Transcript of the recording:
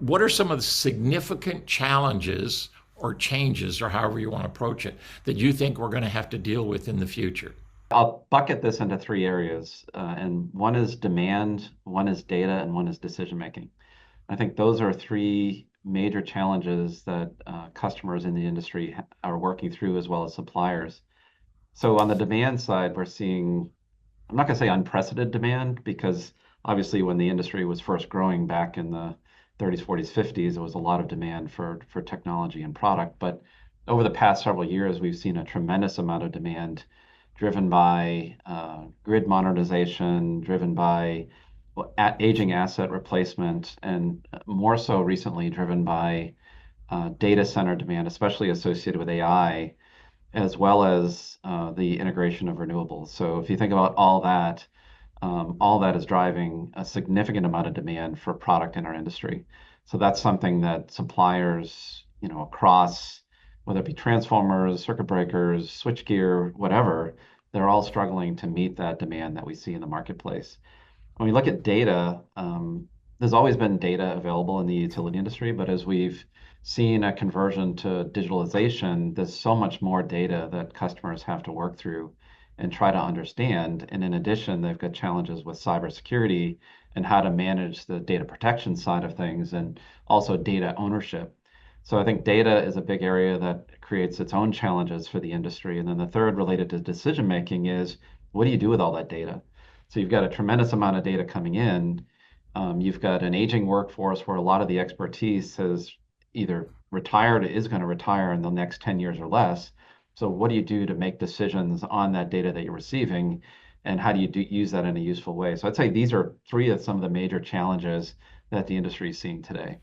what are some of the significant challenges or changes, or however you want to approach it, that you think we're going to have to deal with in the future? I'll bucket this into three areas, and one is demand, one is data, and one is decision making. I think those are three major challenges that customers in the industry are working through, as well as suppliers. So on the demand side, we're seeing, I'm not going to say unprecedented demand, because obviously when the industry was first growing back in the 30s, 40s, 50s, there was a lot of demand for technology and product. But over the past several years, we've seen a tremendous amount of demand driven by grid modernization, driven by aging asset replacement, and more so recently driven by data center demand, especially associated with AI, as well as the integration of renewables. So if you think about all that is driving a significant amount of demand for product in our industry. So that's something that suppliers, across, whether it be transformers, circuit breakers, switchgear, whatever, they're all struggling to meet that demand that we see in the marketplace. When we look at data, there's always been data available in the utility industry, but as we've seen a conversion to digitalization, there's so much more data that customers have to work through and try to understand. And in addition, they've got challenges with cybersecurity and how to manage the data protection side of things, and also data ownership. So I think data is a big area that creates its own challenges for the industry. And then the third, related to decision making, is what do you do with all that data? So you've got a tremendous amount of data coming in. You've got an aging workforce where a lot of the expertise has either retired or is going to retire in the next 10 years or less. So what do you do to make decisions on that data that you're receiving, and how do you use that in a useful way? So I'd say these are three of some of the major challenges that the industry is seeing today.